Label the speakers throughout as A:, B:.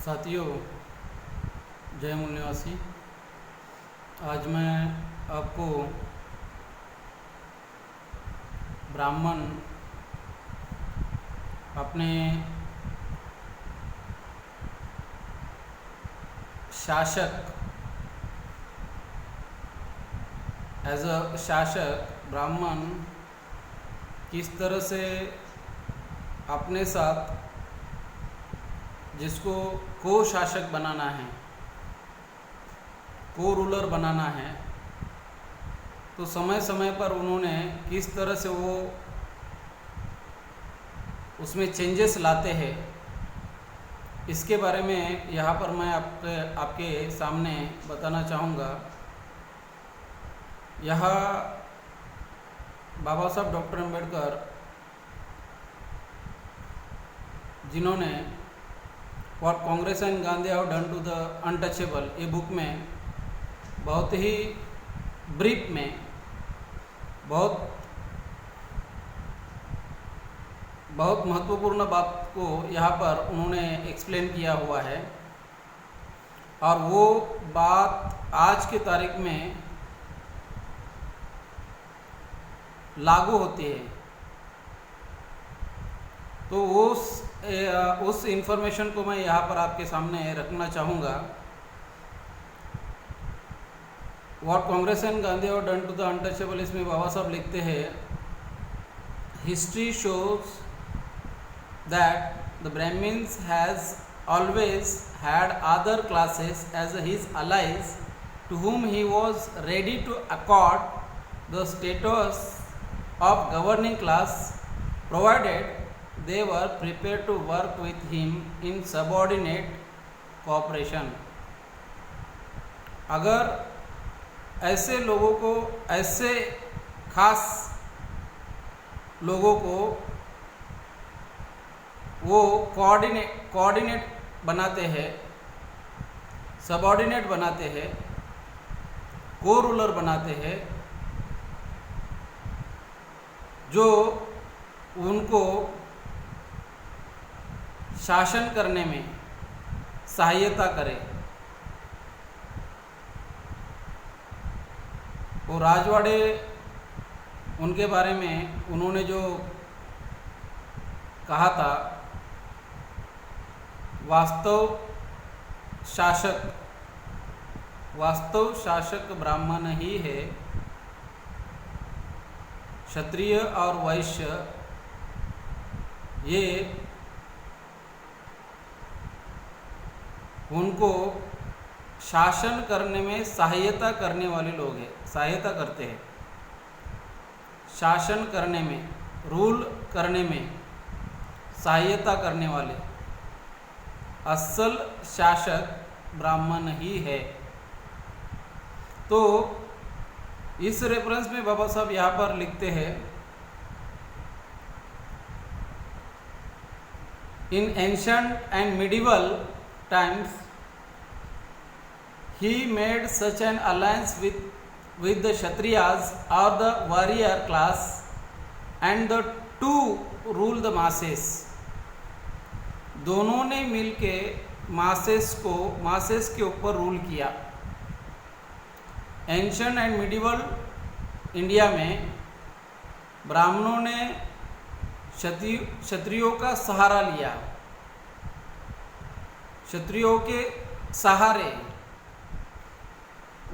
A: साथियों, जय मूल निवासी। आज मैं आपको ब्राह्मण अपने शासक एज अ शासक ब्राह्मण किस तरह से अपने साथ जिसको को शासक बनाना है, को रूलर बनाना है, तो समय समय पर उन्होंने किस तरह से वो उसमें चेंजेस लाते हैं, इसके बारे में यहाँ पर मैं आपके सामने बताना चाहूँगा। यहाँ बाबा साहब डॉक्टर अम्बेडकर जिन्होंने what Congress and Gandhi have done to the untouchable, ये बुक में बहुत ही ब्रीफ में बहुत महत्वपूर्ण बात को यहाँ पर उन्होंने एक्सप्लेन किया हुआ है, और वो बात आज के तारीख में लागू होती है। तो उस इंफॉर्मेशन को मैं यहाँ पर आपके सामने रखना चाहूँगा। What Congress and Gandhi have done to the untouchable, इसमें बाबा साहब लिखते हैं, history shows that the Brahmins has always had other classes as his allies to whom he was ready to accord the status of governing class provided they were prepared to work with him in subordinate cooperation। अगर ऐसे लोगों को, ऐसे खास लोगों को वो coordinate बनाते हैं, सबऑर्डिनेट बनाते हैं, को रूलर बनाते हैं, जो उनको शासन करने में सहायता करे। वो राजवाड़े, उनके बारे में उन्होंने जो कहा था, वास्तव शासक ब्राह्मण ही है, क्षत्रिय और वैश्य ये उनको शासन करने में सहायता करने वाले लोग हैं, सहायता करते हैं। शासन करने में, रूल करने में सहायता करने वाले असल शासक ब्राह्मण ही है। तो इस रेफरेंस में बाबा साहब यहाँ पर लिखते हैं, in ancient and medieval times he made such an alliance with the Kshatriyas or the warrior class and the two rule the masses। दोनों ने मिलके मासेस के ऊपर रूल किया। एंशिएंट एंड मिडिवल इंडिया में ब्राह्मणों ने क्षत्रियों का सहारा लिया, क्षत्रियों के सहारे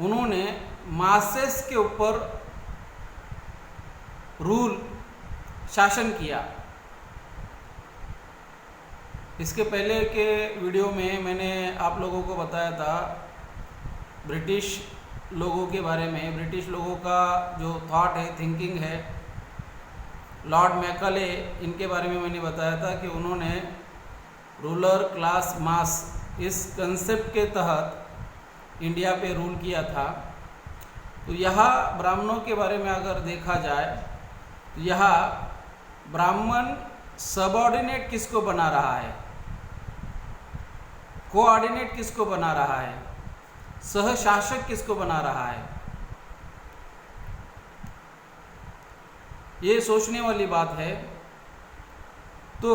A: उन्होंने मासेस के ऊपर रूल, शासन किया। इसके पहले के वीडियो में मैंने आप लोगों को बताया था ब्रिटिश लोगों के बारे में। ब्रिटिश लोगों का जो थॉट है, थिंकिंग है, लॉर्ड मैकाले, इनके बारे में मैंने बताया था कि उन्होंने रूलर क्लास मास, इस कंसेप्ट के तहत इंडिया पे रूल किया था। तो यहाँ ब्राह्मणों के बारे में अगर देखा जाए तो यहाँ ब्राह्मण सबऑर्डिनेट किसको बना रहा है, कोऑर्डिनेट किसको बना रहा है, सहशासक किसको बना रहा है, ये सोचने वाली बात है। तो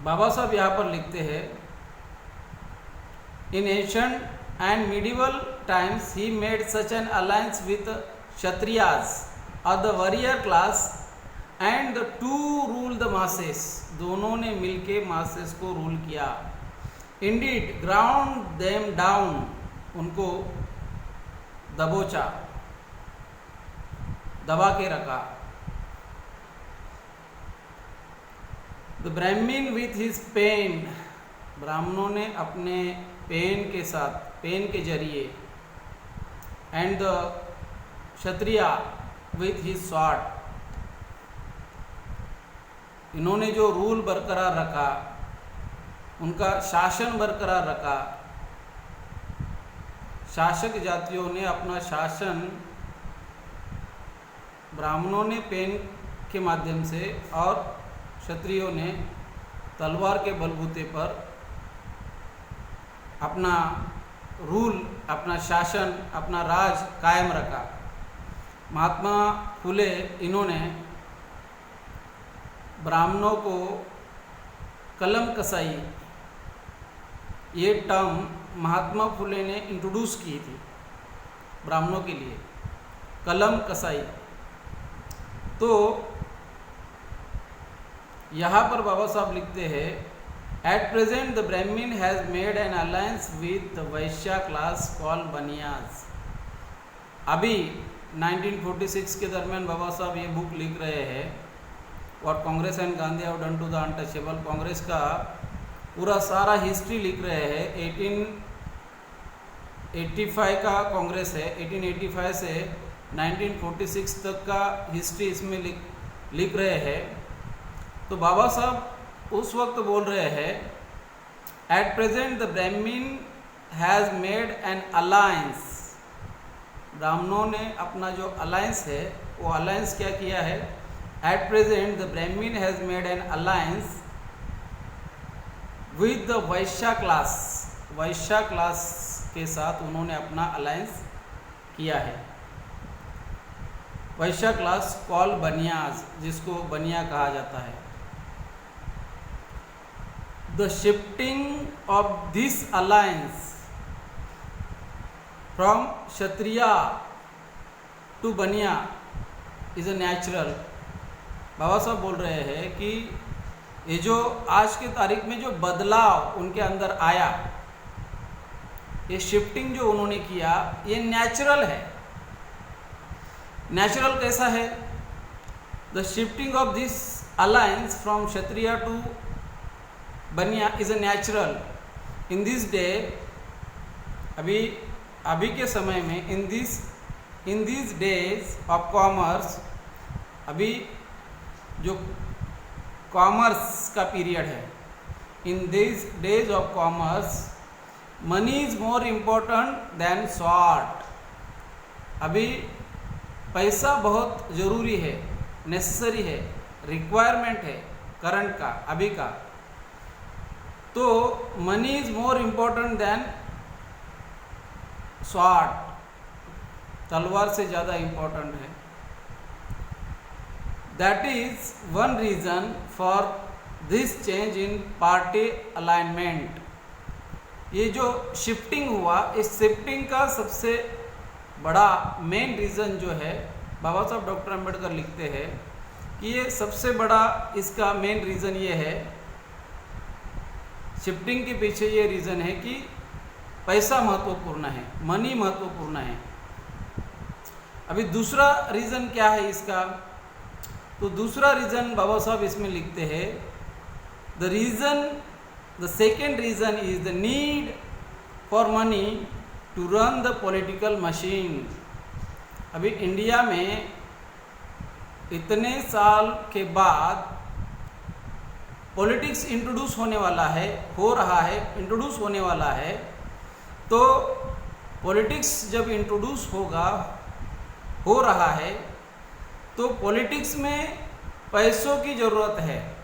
A: बाबा साहब यहाँ पर लिखते हैं, In ancient and medieval times, he made such an alliance with Kshatriyas or the warrior class and the two rule the masses. दोनों ने मिलके masses को रूल किया. Indeed, ground them down. उनको दबोचा, दबा के रखा. The Brahmin with his pen. ब्राह्मणों ने अपने पेन के साथ, पेन के जरिए. And the Kshatriya with his sword. इन्होंने जो रूल बरकरार रखा, उनका शासन बरकरार रखा. शासक जातियों ने अपना शासन ब्राह्मणों ने पेन के माध्यम से और क्षत्रियों ने तलवार के बलबूते पर अपना रूल, अपना शासन, अपना राज कायम रखा. महात्मा फुले इन्होंने ब्राह्मणों को कलम कसाई, ये टर्म महात्मा फुले ने इंट्रोड्यूस की थी ब्राह्मणों के लिए, कलम कसाई. तो यहाँ पर बाबा साहब लिखते हैं, at present the Brahmin has made an alliance with the Vysya class called Banias. अभी 1946 के दरमियान बाबा साहब ये बुक लिख रहे हैं, what Congress and Gandhi have done to the untouchable. Congress का पूरा सारा हिस्ट्री लिख रहे हैं. 1885 का कांग्रेस है, 1885 से 1946 तक का हिस्ट्री इसमें लिख रहे हैं. तो बाबा साहब उस वक्त बोल रहे हैं, at present the Brahmin has made an alliance. ब्राह्मणों ने अपना जो अलायंस है, वो अलायंस क्या किया है? At present the Brahmin has made an alliance with the Vysya class. Vysya class के साथ उन्होंने अपना अलायंस किया है. वैश्य क्लास कॉल बनियाज, जिसको बनिया कहा जाता है. The shifting of this alliance from Kshatriya to Baniya is a natural. बाबा साहब बोल रहे हैं कि ये जो आज के तारीख में जो बदलाव उनके अंदर आया, ये शिफ्टिंग जो उन्होंने किया, ये नेचुरल है. नेचुरल कैसा है? The shifting of this alliance from Kshatriya to Bania is a natural. In this day, अभी के समय में, in this days of commerce, अभी जो कॉमर्स का पीरियड है, in this days of commerce money is more important than sword. अभी पैसा बहुत ज़रूरी है, नेसेसरी है, रिक्वायरमेंट है करंट का, अभी का. तो money is more important than sword. तलवार से ज़्यादा इम्पोर्टेंट है. That is one reason for this change in party alignment. ये जो शिफ्टिंग हुआ, इस शिफ्टिंग का सबसे बड़ा मेन रीज़न जो है, बाबा साहब डॉक्टर अम्बेडकर लिखते हैं कि ये सबसे बड़ा इसका मेन रीज़न ये है, शिफ्टिंग के पीछे ये रीज़न है कि पैसा महत्वपूर्ण है, मनी महत्वपूर्ण है. अभी दूसरा रीज़न क्या है इसका? तो दूसरा रीज़न बाबा साहब इसमें लिखते हैं, the second reason is the need for money to run the political machine. अभी इंडिया में इतने साल के बाद पॉलिटिक्स इंट्रोड्यूस होने वाला है, इंट्रोड्यूस होने वाला है. तो पॉलिटिक्स जब इंट्रोड्यूस हो रहा है, तो पॉलिटिक्स में पैसों की ज़रूरत है.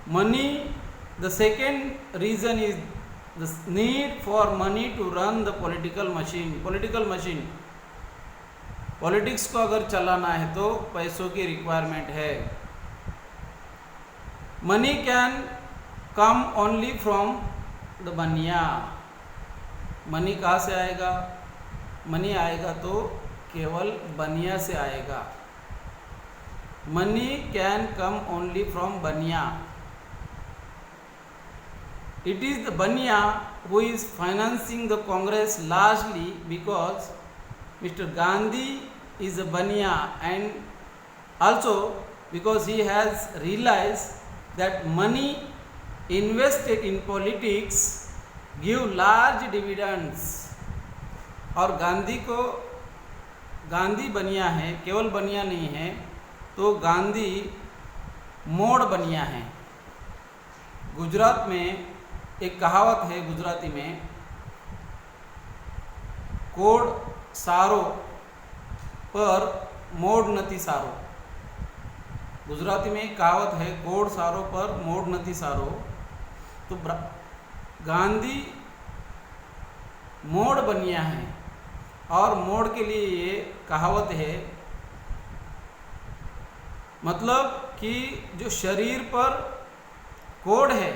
A: Money, the second reason is the need for money to run the political machine. Politics को अगर चलाना है तो पैसों की रिक्वायरमेंट है. Money can come only from the Bania. Money कहाँ से आएगा? मनी आएगा तो केवल बनिया से आएगा। Money can come only from बनिया। It is the Baniya who is financing the Congress largely because Mr. Gandhi is a Baniya, and also because he has realized that money invested in politics give large dividends। और गांधी बनिया है, केवल बनिया नहीं है, तो गांधी मोड़ बनिया है। गुजरात में एक कहावत है, गुजराती में, कोड सारो पर मोड़ नती सारो। गुजराती में एक कहावत है, कोड सारो पर मोड़ नती सारो। तो गांधी मोड़ बनिया है, और मोड़ के लिए ये कहावत है। मतलब कि जो शरीर पर कोड है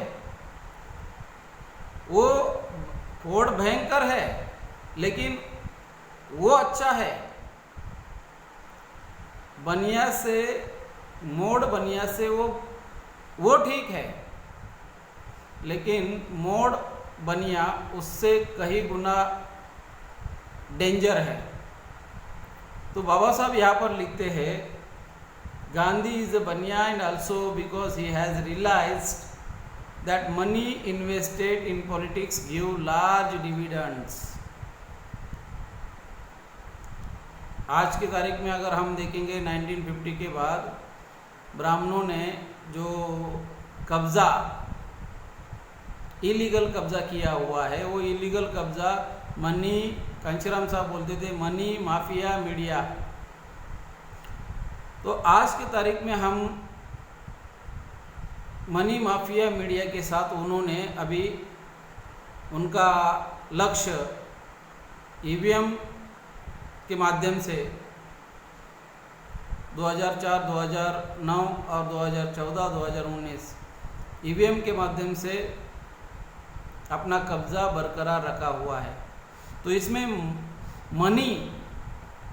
A: वो कोड भयंकर है, लेकिन वो अच्छा है। बनिया से, मोड़ बनिया से वो ठीक है, लेकिन मोड़ बनिया उससे कहीं गुना डेंजर है। तो बाबा साहब यहाँ पर लिखते हैं, गांधी इज अ बनिया and also because he has realised that money invested in politics give large dividends। आज की तारीख में अगर हम देखेंगे 1950 के बाद ब्राह्मणों ने जो कब्जा, इलीगल कब्जा किया हुआ है, वो इलीगल कब्जा मनी, कांशीराम साहब बोलते थे मनी माफिया मीडिया। तो आज की तारीख में हम मनी माफिया मीडिया के साथ उन्होंने अभी उनका लक्ष्य ईवीएम के माध्यम से 2004, 2009 और 2014, 2019 ईवीएम के माध्यम से अपना कब्जा बरकरार रखा हुआ है। तो इसमें money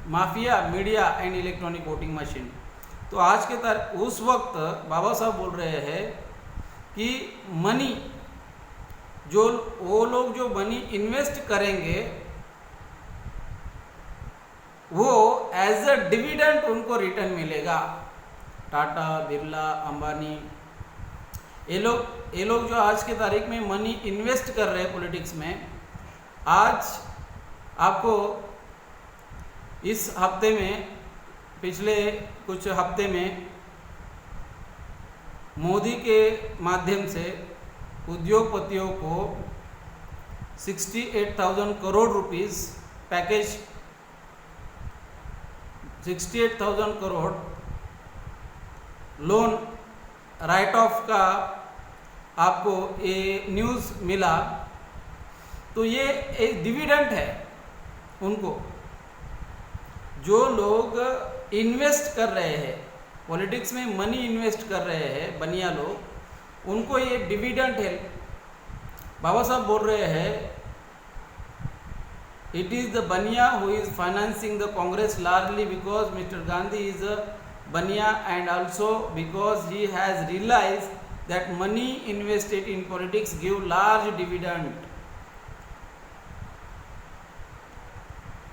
A: mafia media and electronic voting machine. तो आज के उस वक्त बाबा साहब बोल रहे हैं कि मनी, वो लोग जो मनी इन्वेस्ट करेंगे वो एज अ डिविडेंड उनको रिटर्न मिलेगा। टाटा, बिरला, अंबानी, ये लोग जो आज की तारीख में मनी इन्वेस्ट कर रहे हैं पॉलिटिक्स में, आज आपको इस हफ्ते में, पिछले कुछ हफ्ते में मोदी के माध्यम से उद्योगपतियों को 68,000 crore rupees package, 68,000 crore loan right of का आपको ये न्यूज़ मिला। तो ये एक डिविडेंड है उनको। जो लोग इन्वेस्ट कर रहे हैं पॉलिटिक्स में, मनी इन्वेस्ट कर रहे हैं बनिया लोग, उनको ये डिविडेंड है। बाबा साहब बोल रहे हैं, it is the bania who is financing the Congress largely because mister Gandhi is a बनिया and also because he has realised that money invested in politics give large dividend.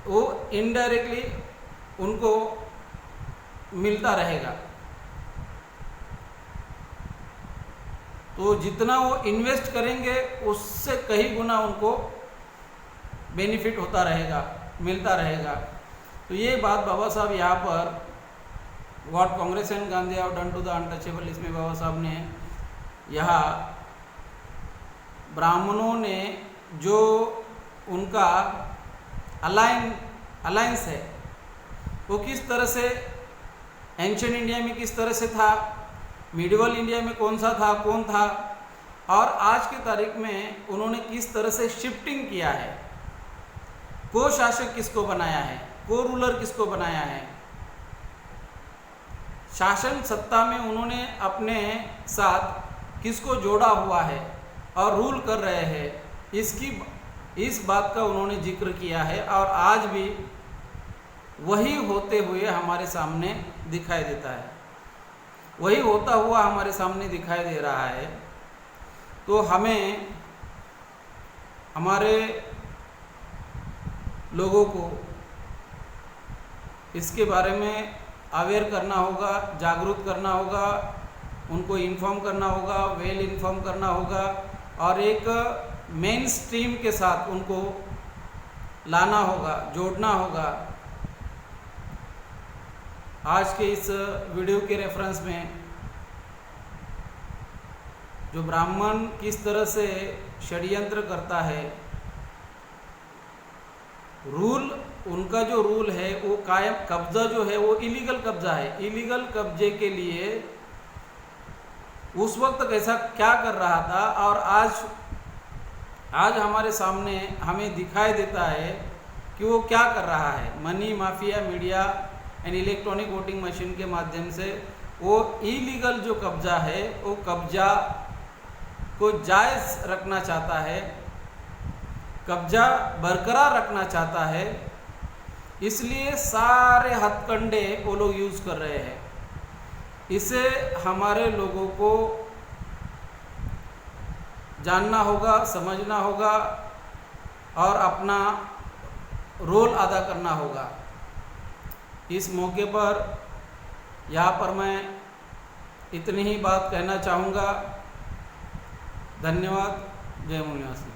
A: वो इनडायरेक्टली उनको मिलता रहेगा। तो जितना वो इन्वेस्ट करेंगे उससे कई गुना उनको बेनिफिट होता रहेगा, मिलता रहेगा। तो ये बात बाबा साहब यहाँ पर what Congress and Gandhi have done to the untouchable, इसमें बाबा साहब ने यहाँ ब्राह्मणों ने जो उनका अलायंस है वो किस तरह से एंशिएंट इंडिया में किस तरह से था, मिडिवल इंडिया में कौन सा था, कौन था, और आज की तारीख में उन्होंने किस तरह से शिफ्टिंग किया है, को शासक किसको बनाया है, को रूलर किसको बनाया है। शासन सत्ता में उन्होंने अपने साथ किसको जोड़ा हुआ है और रूल कर रहे हैं, इस बात का उन्होंने जिक्र किया है। और आज भी वही होते हुए हमारे सामने दिखाई देता है, वही होता हुआ हमारे सामने दिखाई दे रहा है। तो हमें हमारे लोगों को इसके बारे में अवेयर करना होगा, जागरूक करना होगा, उनको इन्फॉर्म करना होगा, वेल इन्फॉर्म करना होगा और एक मेन स्ट्रीम के साथ उनको लाना होगा, जोड़ना होगा। आज के इस वीडियो के रेफरेंस में जो ब्राह्मण किस तरह से षड्यंत्र करता है, रूल उनका जो रूल है वो कायम, कब्जा जो है वो इलीगल कब्जा है। इलीगल कब्जे के लिए उस वक्त कैसा क्या कर रहा था और आज हमारे सामने हमें दिखाई देता है कि वो क्या कर रहा है। Money mafia, media and electronic voting machine के माध्यम से वो इलीगल जो कब्जा है वो कब्जा को जायज़ रखना चाहता है, कब्जा बरकरार रखना चाहता है। इसलिए सारे हथकंडे वो लोग यूज़ कर रहे हैं। इसे हमारे लोगों को जानना होगा, समझना होगा और अपना रोल अदा करना होगा। इस मौके पर यहाँ पर मैं इतनी ही बात कहना चाहूँगा। धन्यवाद। जय मूल निवासी।